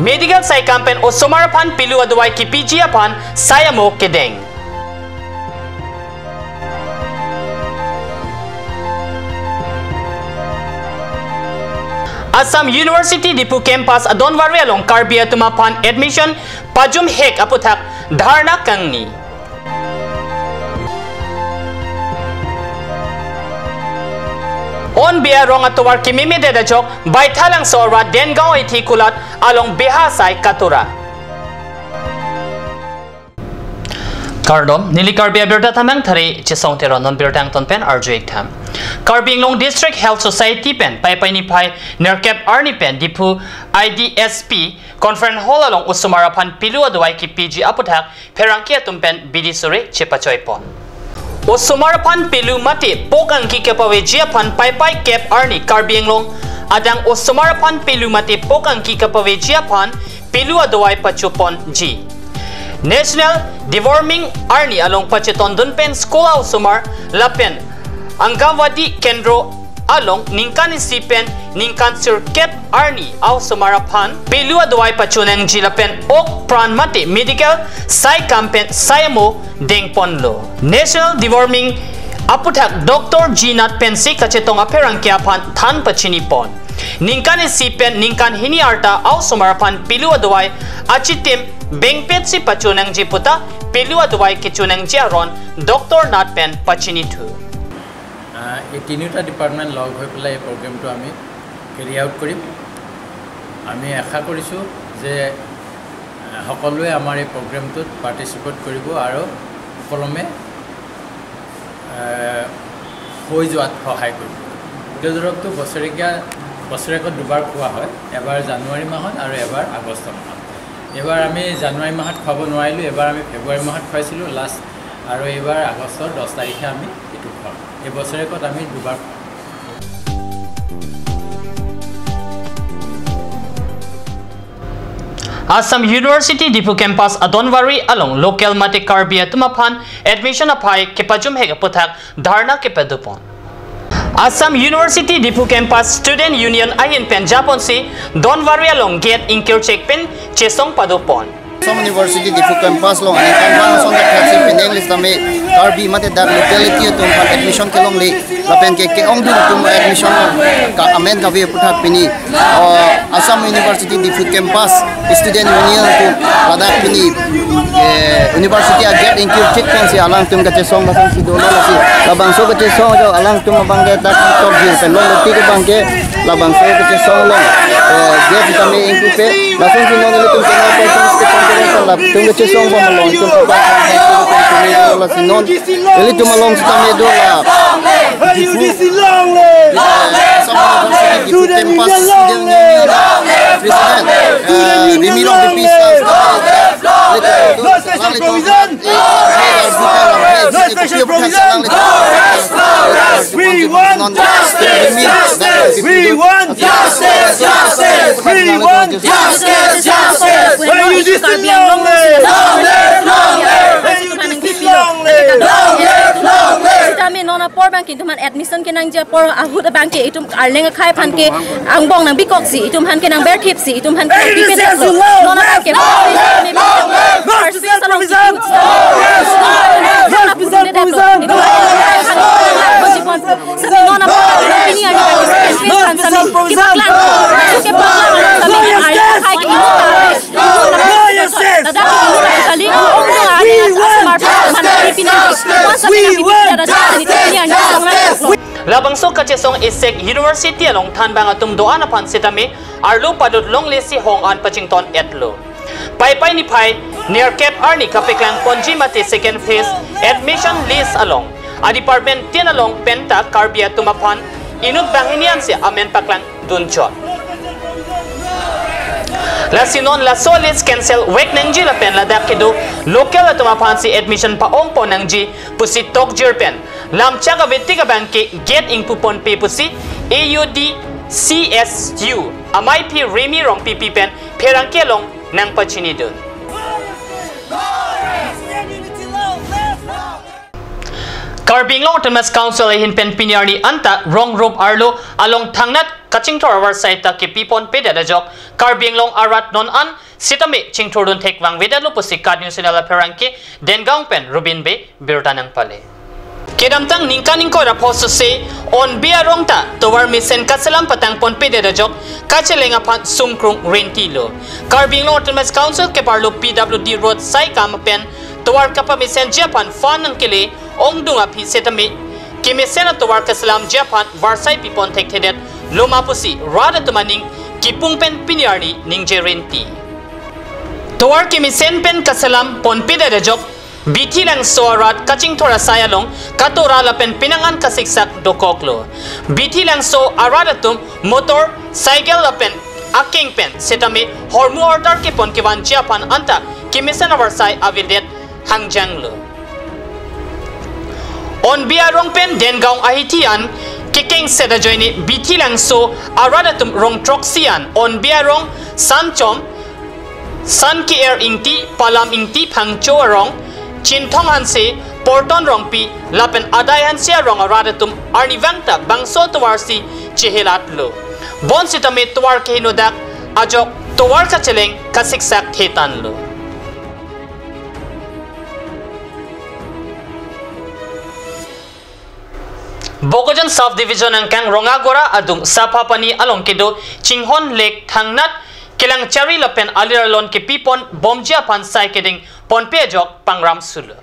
Medical sai kampen o sumarapan pilu aduay ki PG apan saya mo kedeng. Assam University Dipu Campus adonwari along Karbia tumapan admission pajum hek aputak dharna kangni. On biya rong atuwar kimimi dedajok baithalang sora Dengao iti kulat along Bihasay Katura. Kardom nili Karbia birta tamang thari chisong tero non birtang ton pen arjuik tham. Karbing Long District Health Society pen pai ni pai nerkep arni pen dipu IDSP conference hall along usumarapan pilu aduay ki PG aputak perangkia tumpen bidisure chepachoy pon. Usumarapan pilu mati pokang ki kepawe jiapan pai kep arni Karbing Long adang usumarapan pilu mati pokang ki kepawe jiapan pilu aduay pachupon ji. National Deworming Arni along pacheton dunpen Skola Usumar lapen Angawadi Kendro along Ningkan Isipen Ningkan Sirket Arni au Sumarapan Pilu aduay pachunang jilapen ok pran mati medical sai kampen sayamo dengponlo. National Deworming aputak Dr. Ginat Pensi kachetong aperang kiapan tan pachinipon. Ningkan Isipen Ningkan Hini Arta au Sumarapan Pilu aduay achitim bengpet si pachunang jiputa Pilu aduay kichunang jiaron Dr. Natpen pachinitu. এই তিনিটা department log হৈ পেলাই এই প্ৰগ্ৰেমটো আমি carry out কৰিম। আমি আশা কৰিছোঁ যে সকলোৱে আমাৰ এই প্ৰগ্ৰেমটোত পাৰ্টিচিপেট কৰিব আৰু সুকলমে হৈ যোৱাত সহায় কৰিব। হৃদৰোগটো বছৰেকত দুবাৰ খোৱা হয়, এবাৰ জানুৱাৰী মাহত আৰু এবাৰ আগষ্ট মাহত। এবাৰ আমি জানুৱাৰী মাহত খুৱাব নোৱাৰিলোঁ, এবাৰ আমি ফেব্ৰুৱাৰী মাহত খুৱাইছিলোঁ লাষ্ট, আৰু এইবাৰ আগষ্টৰ 10 তাৰিখে আমি এইটো খুৱাম। এই বছৰেকত আমি দুবাৰ Assam University Dipu Campus adonwari along local mati Karbia tumapan admission apai kepajum hek aputak dharna kepedupon. Assam University Dipu Campus Student Union ayin pen Japon si donwari along gate inkir check pen chesong padupon. Assam University Dipu Campus long ani kanwan song da taxi pen English tame Karbi mate dar locality tum admission kelong le lapen ke ong du tum admission ka amen ka ve putha pini Assam University Dipu Campus Student Union tu ladak pini University a get incur check pen si alang tum ka chesong basang si dolo si labang so ka chesong jo alang tum abang ke tak top jil pen long leti ke bang ke labang so ka chesong long get tame incur pe lasong si non le tum ke lab tum ke chesong ba malong tum pa la sinon ele tum malong si tame do la kami nona por bank itu man admission kenang ja por ahut bank ke itu arleng khai phan ke angbong nang bikok si itu han kenang ber tip si itu han kenang pipet nona ke Labang so kachesong isek University along Tanbang atum doan apan sitame arlo padut long lesi hong an Pachington etlo. Pai ni pai near Cape Arni kapeklang ponji mate second phase admission list along. A department tin along penta Karbia tumapan inut banginian si amen paklang dunchot. La sinon la solis cancel wek nangji la pen la dakido local tumapan si admission pa ong po nangji pusi tok jirpen. Lam chaga vetika banki get ing pupon pe pusi AUD CSU amai pi remi rong pipi pen perangke long nang pachini dun. Karbing Long Thomas Council hin pen piniarni anta rong rope arlo along thangnat kachingthor awar site ta ke pipon pede da jok Karbing Long arat non an sitame chingthor don thek wang veda lo pusi kad news nala perang ke dengang pen Rubin Be birtanang pale kedamtang ningkaning ko rapos se on biarong ta towar misen kasalam patang pon pede da jok kachelenga phan sumkrung rentilo Karbing Long Autonomous Council ke parlo PWD road sai kam pen towar kapa misen japan fan ang kile ongdunga phi setame kimisen towar kasalam japan varsai pipon thek thedet loma pusi rada tumaning kipung pen pinyarni ningje renti towar kimisen pen kasalam pon pede da jok biti lang soarat kaching thora sayalong katora lapen pinangan kasiksak dokoklo biti lang so aradatum motor cycle lapen aking pen setame hormu order ke pon kiwan japan anta kimisen avarsai avidet hangjanglo on biarong pen dengaung ahitian kikeng seda joini biti lang so aradatum rong troxian on biarong sanchom san ki air ingti palam ingti phangcho rong Chinthong hanse porton rongpi lapen aday hansia rong aradatum arnivangta bangso tuwarsi chihilat lo bon sitame tuwar ke hinodak ajok tuwar ka cheleng kasiksak thetan lo Bogojan South Division ang kang Rongagora adung sapapani along kido Chinghon Lake thangnat kilang chari lapen aliralon ke pipon bomjia pansai keding ponpejok pangram sulu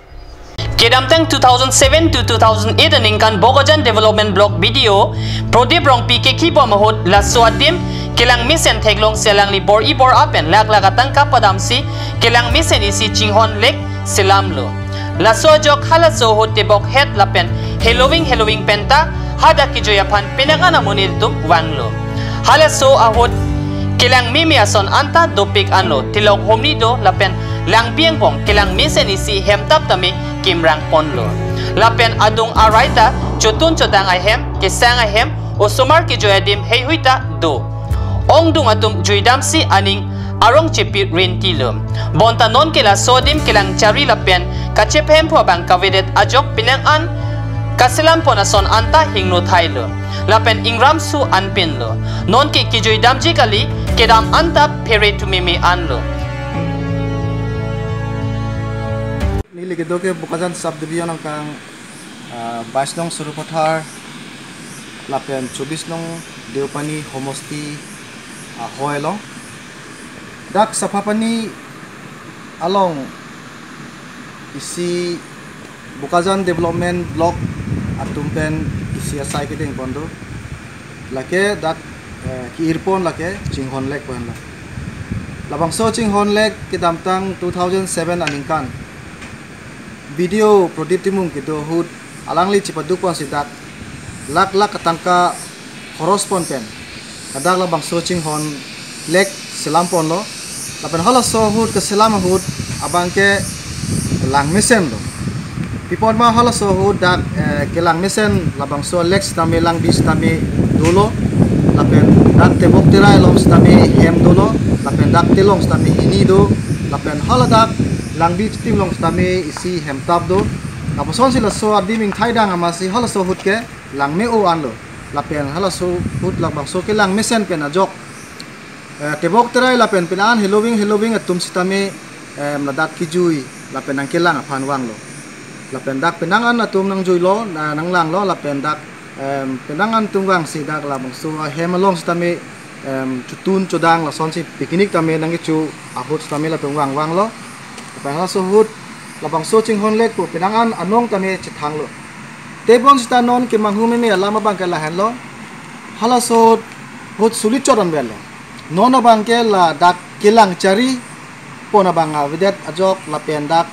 kedamtang 2007 to 2008 ningkan Bogojan Development Block video prodip rong pike kipo mahot la suadim kilang misen theglong selang li bor ibor apen laglakatang kapadamsi kilang misen isi Chinghon Lake silamlo la suajok halaso hote bok het lapen Halloween penta hada kijoyapan pinangana munidum wanglo halaso ahot kilang mimiason anta dopik anlo tilok homnido lapen lang piengpong kilang misen isi hemtap tami kimrang ponlo lapen adung araita chutun chodang ahem kisang ahem osumar kijoyadim heihuita do ongdung atum juidamsi aning arong chipi rentilum bonta non kila sodim kilang chari lapen kachephem pho bang kavedet ajok pinangan kasilam ponason anta hingno thailo lapen ingram su anpinlo non ki kijoidam jikali kedam anta pere tumimi anlo nili kedoke Bogojan subdivision ang kang 22 nong Surupathar lapen 24 nong Deupani homosti hoelong dak sapapani along isi Bogojan Development Block atumpen isi asai keding pondo lake dak ki irpon lake Chinghon Lake pondo labang so Chinghon Lake kedamtang 2007 aningkan video prodip timung kido hud alangli cipaduk pon sidak lak katangka horospon pen kadak labang so Chinghon Lake selampon lo lapen holos so hud ke selam hud abangke lang misen lo pipon ma holos so hud dak kelang misen labang so Lex tami lang bis tami dulu lapen dak tebok tirai long tami hem dulu lapen dak tilong tami ini do lapen haladak lang bis tim long tami isi hem tab do kaposon sila so adiming thaidang amasi holos so hud ke lang me o anlo lapen holos so hud labang so kelang misen pen ajok tebok tirai lapen pinan Halloween atum sitami nadat kijui lapen ang kelang aphan wang lo lapen dak penangan atum nang juilo na nang lang lo lapen dak penangan tungwang si dak labang so hemalong stami chutun chodang la son si picnic tami nang ichu ahut stami la tungwang wang lo lapen so hut labang so Chinghon Lake po penangan anong tami chithang lo tebon sta non ke manghumi me alama bang kala hen lo hala so hut sulit chodan bel non bang ke la dak kilang chari pona bang avidet ajok lapen dak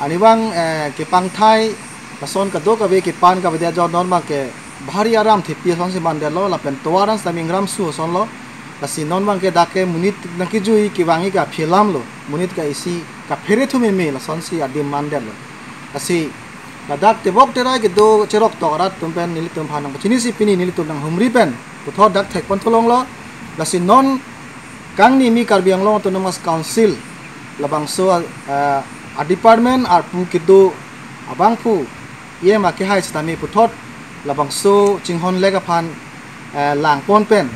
anibang kipang thai pason kadok abe kipan ka vedya jod non ke bhari aram thipi son se bandelo lapen towaran stamingram su son lo lasi non bang ke dake munit nakijui kiwangi ka philam lo munit ka isi ka phere thumi me la son si adim mandelo lasi ladak tebok tera ke do cherok torat tumpen nilitum phanang chini si pini nilitum nang humri pen puthor dak thek pon tholong lo lasi non kang ni mi Karbiang Long Autonomous Council labang so a department ar pu kido abang pu ye ma ke hai stami puthot labang so Chinghon Lake aphan lang pon pen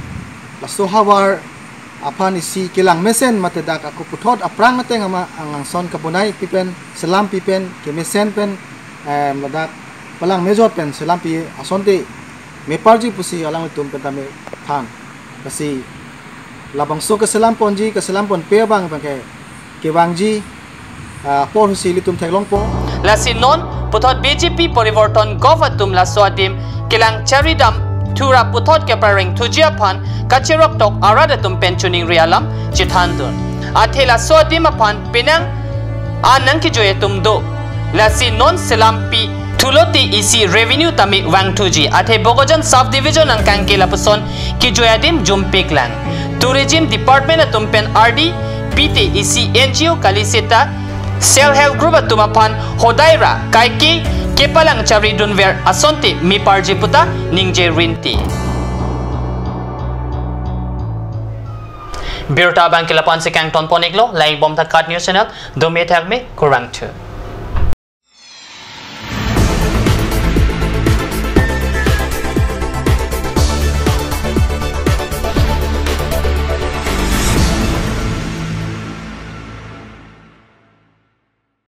la so hawar apan isi kilang mesen mate dak aku puthot aprang ate ngama ang son kabunai pipen selam pipen ke mesen pen ladak palang mejor pen selam pi asonte meparji pusi alang tum pen tame than kasi labang so ke selam ponji ke selam pon pe bang ke bangji por husili tum thailong po la sinon puthot BJP porivorton govatum la swadim kilang charidam Thura puthot ke pareng thujia phan kachirok tok arada tum pensioning rialam chithandun athela sodim phan pinang anang ki joye tum do lasi non selampi thuloti isi revenue tami wang thuji athe bogojan sub division ang kangkela puson ki joyadim jumpiklang tourism department atum pen RD PT isi NGO kaliseta self help group atuma phan hodaira kaiki kepalang charidun ver asonte mi parji puta ningje rinti Birta Bangkila Pansi Kang Ton Poniglo, Lai Bom Takat News Channel, Domi Tagme, Kurang 2.